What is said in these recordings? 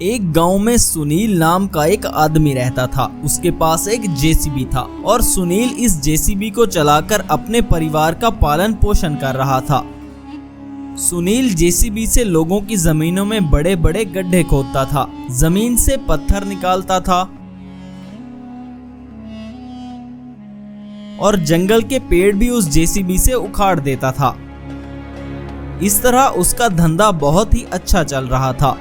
एक गांव में सुनील नाम का एक आदमी रहता था। उसके पास एक जेसीबी था और सुनील इस जेसीबी को चलाकर अपने परिवार का पालन पोषण कर रहा था। सुनील जेसीबी से लोगों की जमीनों में बड़े बड़े गड्ढे खोदता था, जमीन से पत्थर निकालता था और जंगल के पेड़ भी उस जेसीबी से उखाड़ देता था। इस तरह उसका धंधा बहुत ही अच्छा चल रहा था।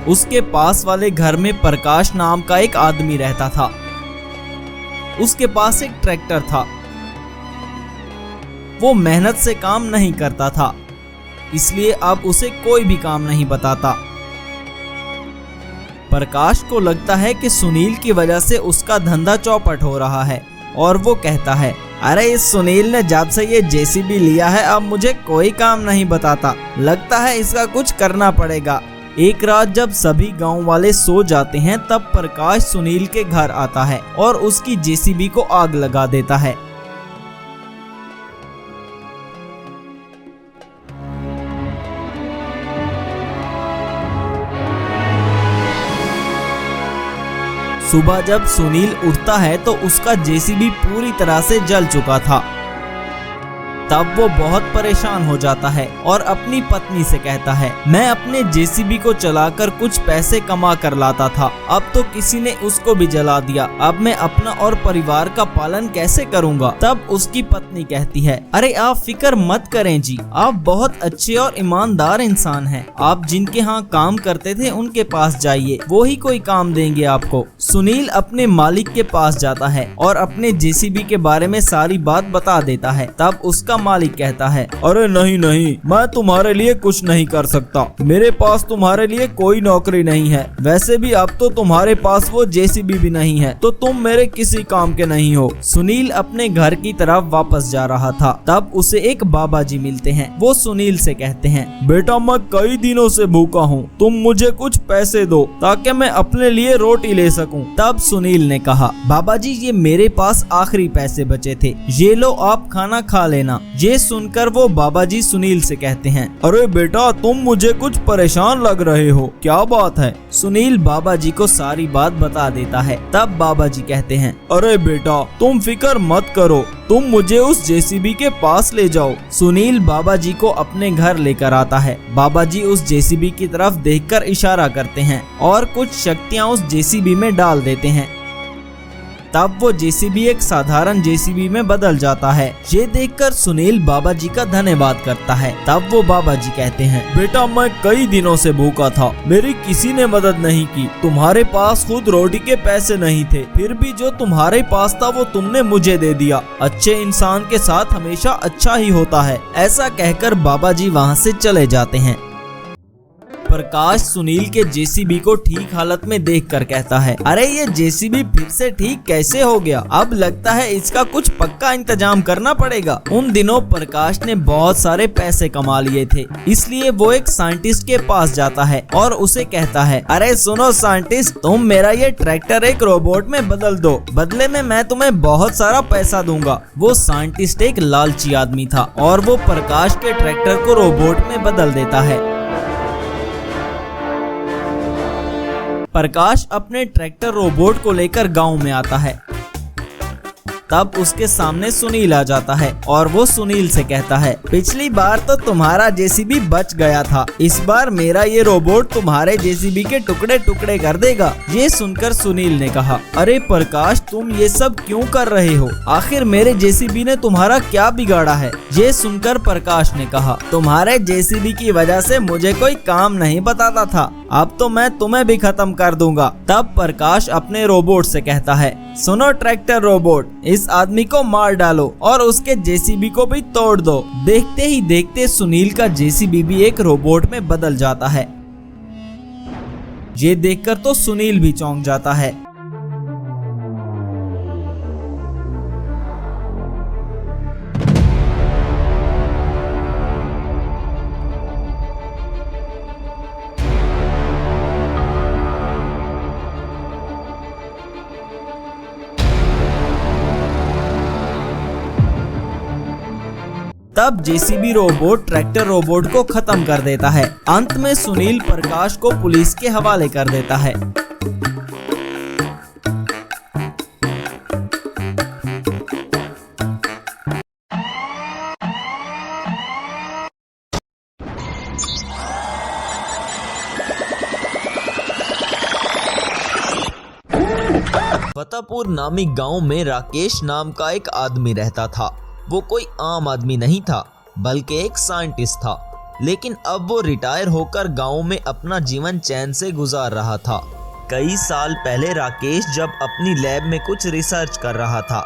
उसके पास वाले घर में प्रकाश नाम का एक आदमी रहता था। उसके पास एक ट्रैक्टर था। वो मेहनत से काम नहीं करता था, इसलिए अब उसे कोई भी काम नहीं बताता। प्रकाश को लगता है कि सुनील की वजह से उसका धंधा चौपट हो रहा है और वो कहता है, अरे इस सुनील ने जब से ये जेसीबी लिया है अब मुझे कोई काम नहीं बताता, लगता है इसका कुछ करना पड़ेगा। एक रात जब सभी गांव वाले सो जाते हैं तब प्रकाश सुनील के घर आता है और उसकी जेसीबी को आग लगा देता है। सुबह जब सुनील उठता है तो उसका जेसीबी पूरी तरह से जल चुका था। तब वो बहुत परेशान हो जाता है और अपनी पत्नी से कहता है, मैं अपने जेसीबी को चलाकर कुछ पैसे कमा कर लाता था, अब तो किसी ने उसको भी जला दिया, अब मैं अपना और परिवार का पालन कैसे करूंगा। तब उसकी पत्नी कहती है, अरे आप फिक्र मत करें जी, आप बहुत अच्छे और ईमानदार इंसान हैं, आप जिनके यहाँ काम करते थे उनके पास जाइए, वो ही कोई काम देंगे आपको। सुनील अपने मालिक के पास जाता है और अपने जेसीबी के बारे में सारी बात बता देता है। तब उसका मालिक कहता है, अरे नहीं नहीं, मैं तुम्हारे लिए कुछ नहीं कर सकता, मेरे पास तुम्हारे लिए कोई नौकरी नहीं है, वैसे भी अब तो तुम्हारे पास वो जेसीबी भी नहीं है, तो तुम मेरे किसी काम के नहीं हो। सुनील अपने घर की तरफ वापस जा रहा था, तब उसे एक बाबा जी मिलते हैं। वो सुनील से कहते हैं, बेटा मैं कई दिनों से भूखा हूँ, तुम मुझे कुछ पैसे दो ताकि मैं अपने लिए रोटी ले सकूं। तब सुनील ने कहा, बाबा जी ये मेरे पास आखिरी पैसे बचे थे, ये लो आप खाना खा लेना। ये सुनकर वो बाबा जी सुनील से कहते हैं, अरे बेटा तुम मुझे कुछ परेशान लग रहे हो, क्या बात है। सुनील बाबा जी को सारी बात बता देता है। तब बाबा जी कहते हैं, अरे बेटा तुम फिक्र मत करो, तुम मुझे उस जेसीबी के पास ले जाओ। सुनील बाबा जी को अपने घर लेकर आता है। बाबा जी उस जेसीबी की तरफ देखकर इशारा करते हैं और कुछ शक्तियां उस जेसीबी में डाल देते हैं। तब वो जेसीबी एक साधारण जेसीबी में बदल जाता है। ये देखकर सुनील बाबा जी का धन्यवाद करता है। तब वो बाबा जी कहते हैं, बेटा मैं कई दिनों से भूखा था, मेरी किसी ने मदद नहीं की, तुम्हारे पास खुद रोटी के पैसे नहीं थे, फिर भी जो तुम्हारे पास था वो तुमने मुझे दे दिया। अच्छे इंसान के साथ हमेशा अच्छा ही होता है। ऐसा कहकर बाबा जी वहाँ से चले जाते हैं। प्रकाश सुनील के जेसीबी को ठीक हालत में देखकर कहता है, अरे ये जेसीबी फिर से ठीक कैसे हो गया, अब लगता है इसका कुछ पक्का इंतजाम करना पड़ेगा। उन दिनों प्रकाश ने बहुत सारे पैसे कमा लिए थे, इसलिए वो एक साइंटिस्ट के पास जाता है और उसे कहता है, अरे सुनो साइंटिस्ट, तुम मेरा ये ट्रैक्टर एक रोबोट में बदल दो, बदले में मैं तुम्हें बहुत सारा पैसा दूंगा। वो साइंटिस्ट एक लालची आदमी था और वो प्रकाश के ट्रैक्टर को रोबोट में बदल देता है। प्रकाश अपने ट्रैक्टर रोबोट को लेकर गांव में आता है। तब उसके सामने सुनील आ जाता है और वो सुनील से कहता है, पिछली बार तो तुम्हारा जेसीबी बच गया था, इस बार मेरा ये रोबोट तुम्हारे जेसीबी के टुकड़े टुकड़े कर देगा। ये सुनकर सुनील ने कहा, अरे प्रकाश तुम ये सब क्यों कर रहे हो, आखिर मेरे जेसीबी ने तुम्हारा क्या बिगाड़ा है। ये सुनकर प्रकाश ने कहा, तुम्हारे जेसीबी की वजह से मुझे कोई काम नहीं बताता था, अब तो मैं तुम्हें भी खत्म कर दूंगा। तब प्रकाश अपने रोबोट से कहता है, सुनो ट्रैक्टर रोबोट, इस आदमी को मार डालो और उसके जेसीबी को भी तोड़ दो। देखते ही देखते सुनील का जेसीबी भी एक रोबोट में बदल जाता है। ये देखकर तो सुनील भी चौंक जाता है। तब जेसीबी रोबोट ट्रैक्टर रोबोट को खत्म कर देता है। अंत में सुनील प्रकाश को पुलिस के हवाले कर देता है। फतेहपुर नामी गांव में राकेश नाम का एक आदमी रहता था। वो कोई आम आदमी नहीं था, बल्कि एक साइंटिस्ट था। लेकिन अब वो रिटायर होकर गांव में अपना जीवन चैन से गुजार रहा था। कई साल पहले राकेश जब अपनी लैब में कुछ रिसर्च कर रहा था,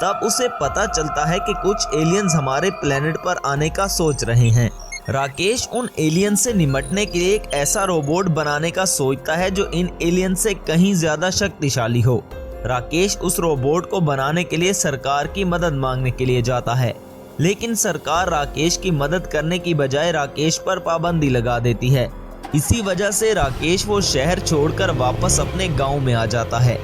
तब उसे पता चलता है कि कुछ एलियंस हमारे प्लेनेट पर आने का सोच रहे हैं। राकेश उन एलियन से निपटने के लिए एक ऐसा रोबोट बनाने का सोचता है जो इन एलियन से कहीं ज्यादा शक्तिशाली हो। राकेश उस रोबोट को बनाने के लिए सरकार की मदद मांगने के लिए जाता है, लेकिन सरकार राकेश की मदद करने की बजाय राकेश पर पाबंदी लगा देती है। इसी वजह से राकेश वो शहर छोड़कर वापस अपने गांव में आ जाता है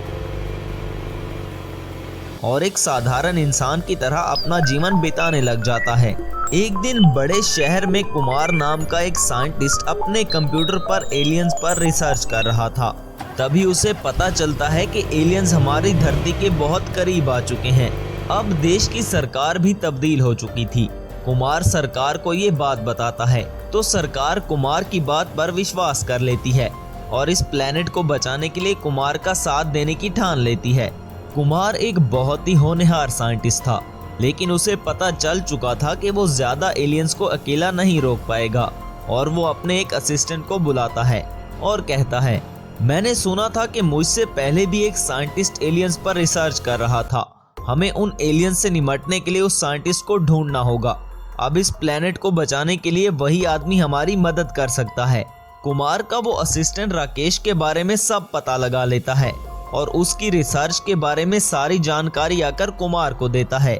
और एक साधारण इंसान की तरह अपना जीवन बिताने लग जाता है। एक दिन बड़े शहर में कुमार नाम का एक साइंटिस्ट अपने कंप्यूटर पर एलियंस पर रिसर्च कर रहा था। तभी उसे पता चलता है कि एलियंस हमारी धरती के बहुत करीब आ चुके हैं। अब देश की सरकार भी तब्दील हो चुकी थी। कुमार सरकार को ये बात बताता है तो सरकार कुमार की बात पर विश्वास कर लेती है और इस प्लेनेट को बचाने के लिए कुमार का साथ देने की ठान लेती है। कुमार एक बहुत ही होनहार साइंटिस्ट था, लेकिन उसे पता चल चुका था कि वो ज्यादा एलियंस को अकेला नहीं रोक पाएगा और वो अपने एक असिस्टेंट को बुलाता है और कहता है, मैंने सुना था कि मुझसे पहले भी एक साइंटिस्ट एलियंस पर रिसर्च कर रहा था। हमें उन एलियंस से निपटने के लिए उस साइंटिस्ट को ढूंढना होगा। अब इस प्लेनेट को बचाने के लिए वही आदमी हमारी मदद कर सकता है। कुमार का वो असिस्टेंट राकेश के बारे में सब पता लगा लेता है और उसकी रिसर्च के बारे में सारी जानकारी आकर कुमार को देता है।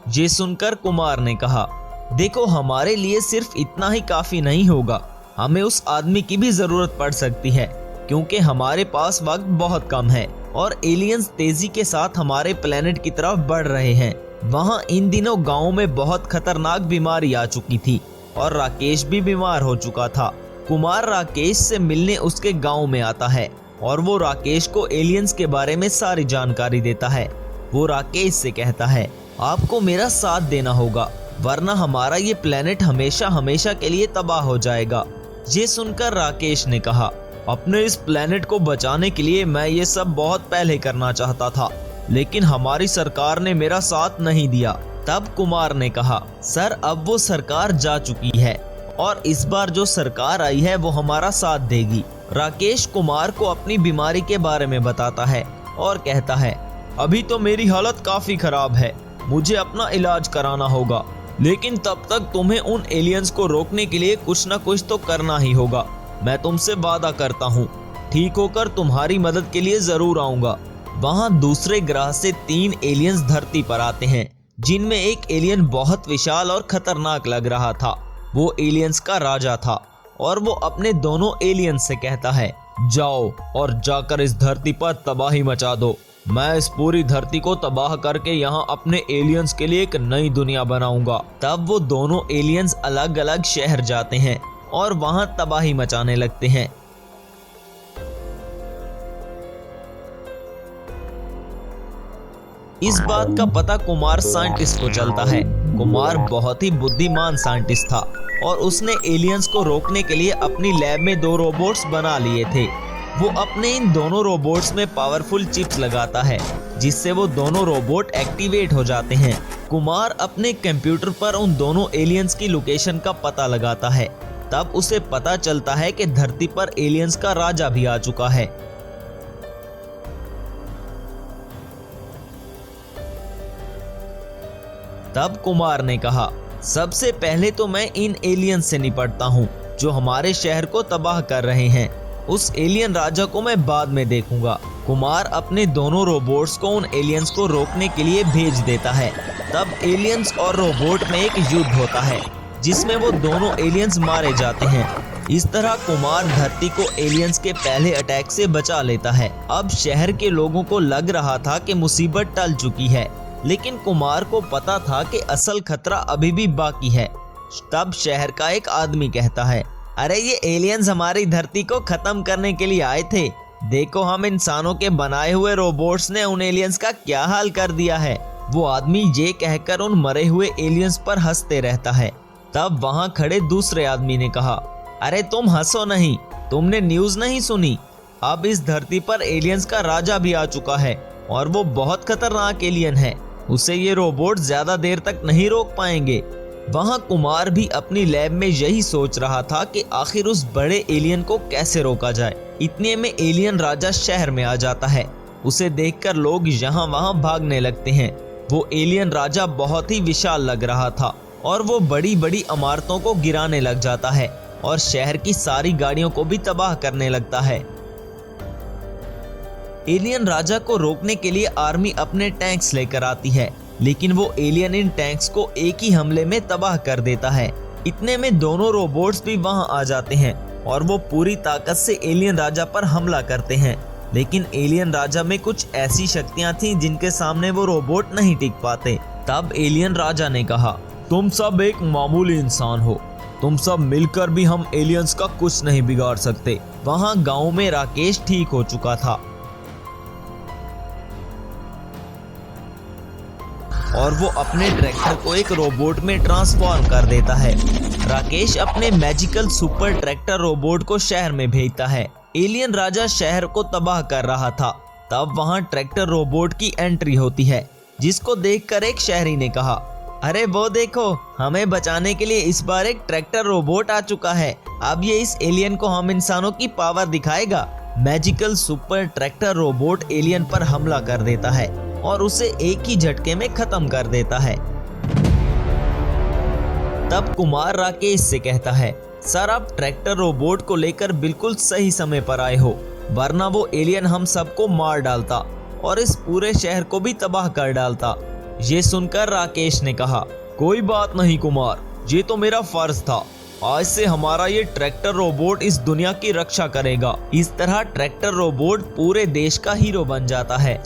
ये सुनकर कुमार ने कहा, देखो हमारे लिए सिर्फ इतना ही काफी नहीं होगा, हमें उस आदमी की भी जरूरत पड़ सकती है क्योंकि हमारे पास वक्त बहुत कम है और एलियंस तेजी के साथ हमारे प्लेनेट की तरफ बढ़ रहे हैं। वहाँ इन दिनों गांव में बहुत खतरनाक बीमारी आ चुकी थी और राकेश भी बीमार हो चुका था। कुमार राकेश से मिलने उसके गांव में आता है और वो राकेश को एलियंस के बारे में सारी जानकारी देता है। वो राकेश से कहता है, आपको मेरा साथ देना होगा वरना हमारा ये प्लेनेट हमेशा हमेशा के लिए तबाह हो जाएगा। ये सुनकर राकेश ने कहा, अपने इस प्लेनेट को बचाने के लिए मैं ये सब बहुत पहले करना चाहता था, लेकिन हमारी सरकार ने मेरा साथ नहीं दिया। तब कुमार ने कहा, सर अब वो सरकार जा चुकी है और इस बार जो सरकार आई है वो हमारा साथ देगी। राकेश कुमार को अपनी बीमारी के बारे में बताता है और कहता है, अभी तो मेरी हालत काफी खराब है, मुझे अपना इलाज कराना होगा, लेकिन तब तक तुम्हें उन एलियंस को रोकने के लिए कुछ न कुछ तो करना ही होगा। मैं तुमसे वादा करता हूँ, ठीक होकर तुम्हारी मदद के लिए जरूर आऊंगा। वहाँ दूसरे ग्रह से 3 एलियंस धरती पर आते हैं, जिनमें एक एलियन बहुत विशाल और खतरनाक लग रहा था। वो एलियंस का राजा था और वो अपने दोनों एलियंस से कहता है, जाओ और जाकर इस धरती पर तबाही मचा दो। मैं इस पूरी धरती को तबाह करके यहाँ अपने एलियंस के लिए एक नई दुनिया बनाऊंगा। तब वो दोनों एलियंस अलग अलग शहर जाते हैं और वहाँ तबाही मचाने लगते हैं। इस बात का पता कुमार साइंटिस्ट को चलता है। कुमार बहुत ही बुद्धिमान साइंटिस्ट था और उसने एलियंस को रोकने के लिए अपनी लैब में 2 रोबोट्स बना लिए थे। वो अपने इन दोनों रोबोट्स में पावरफुल चिप्स लगाता है जिससे वो दोनों रोबोट एक्टिवेट हो जाते हैं। कुमार अपने कंप्यूटर पर उन दोनों एलियंस की लोकेशन का पता लगाता है। तब उसे पता चलता है कि धरती पर एलियंस का राजा भी आ चुका है। तब कुमार ने कहा, सबसे पहले तो मैं इन एलियंस से निपटता हूँ जो हमारे शहर को तबाह कर रहे हैं। उस एलियन राजा को मैं बाद में देखूंगा। कुमार अपने दोनों रोबोट्स को उन एलियंस को रोकने के लिए भेज देता है। तब एलियंस और रोबोट में एक युद्ध होता है जिसमें वो दोनों एलियंस मारे जाते हैं। इस तरह कुमार धरती को एलियंस के पहले अटैक से बचा लेता है। अब शहर के लोगों को लग रहा था कि मुसीबत टल चुकी है, लेकिन कुमार को पता था कि असल खतरा अभी भी बाकी है। तब शहर का एक आदमी कहता है, अरे ये एलियंस हमारी धरती को खत्म करने के लिए आए थे। देखो हम इंसानों के बनाए हुए रोबोट्स ने उन एलियंस का क्या हाल कर दिया है। वो आदमी ये कहकर उन मरे हुए एलियंस पर हंसते रहता है। तब वहां खड़े दूसरे आदमी ने कहा, अरे तुम हंसो नहीं, तुमने न्यूज़ नहीं सुनी? अब इस धरती पर एलियंस का राजा भी आ चुका है और वो बहुत खतरनाक एलियन है। उसे ये रोबोट ज्यादा देर तक नहीं रोक पाएंगे। वहां कुमार भी अपनी लैब में यही सोच रहा था कि आखिर उस बड़े एलियन को कैसे रोका जाए। इतने में एलियन राजा शहर में आ जाता है। उसे देखकर लोग यहाँ वहाँ भागने लगते हैं। वो एलियन राजा बहुत ही विशाल लग रहा था और वो बड़ी बड़ी इमारतों को गिराने लग जाता है और शहर की सारी गाड़ियों को भी तबाह करने लगता है। एलियन राजा को रोकने के लिए आर्मी अपने टैंक्स लेकर आती है, लेकिन वो एलियन इन टैंक्स को एक ही हमले में तबाह कर देता है। इतने में दोनों रोबोट्स भी वहां आ जाते हैं और वो पूरी ताकत से एलियन राजा पर हमला करते हैं। लेकिन एलियन राजा में कुछ ऐसी शक्तियां थीं जिनके सामने वो रोबोट नहीं टिक पाते। तब एलियन राजा ने कहा, तुम सब एक मामूली इंसान हो, तुम सब मिलकर भी हम एलियंस का कुछ नहीं बिगाड़ सकते। वहां गांव में राकेश ठीक हो चुका था और वो अपने ट्रैक्टर को एक रोबोट में ट्रांसफॉर्म कर देता है। राकेश अपने मैजिकल सुपर ट्रैक्टर रोबोट को शहर में भेजता है। एलियन राजा शहर को तबाह कर रहा था। तब वहां ट्रैक्टर रोबोट की एंट्री होती है, जिसको देखकर एक शहरी ने कहा, अरे वो देखो, हमें बचाने के लिए इस बार एक ट्रैक्टर रोबोट आ चुका है। अब ये इस एलियन को हम इंसानों की पावर दिखाएगा। Magical super tractor robot alien पर हमला कर देता है और उसे एक ही झटके में खत्म कर देता है। तब कुमार राकेश से कहता है, सर आप ट्रैक्टर रोबोट को लेकर बिल्कुल सही समय पर आए हो, वरना वो एलियन हम सबको मार डालता और इस पूरे शहर को भी तबाह कर डालता। ये सुनकर राकेश ने कहा, कोई बात नहीं कुमार, ये तो मेरा फर्ज था। आज से हमारा ये ट्रैक्टर रोबोट इस दुनिया की रक्षा करेगा। इस तरह ट्रैक्टर रोबोट पूरे देश का हीरो बन जाता है।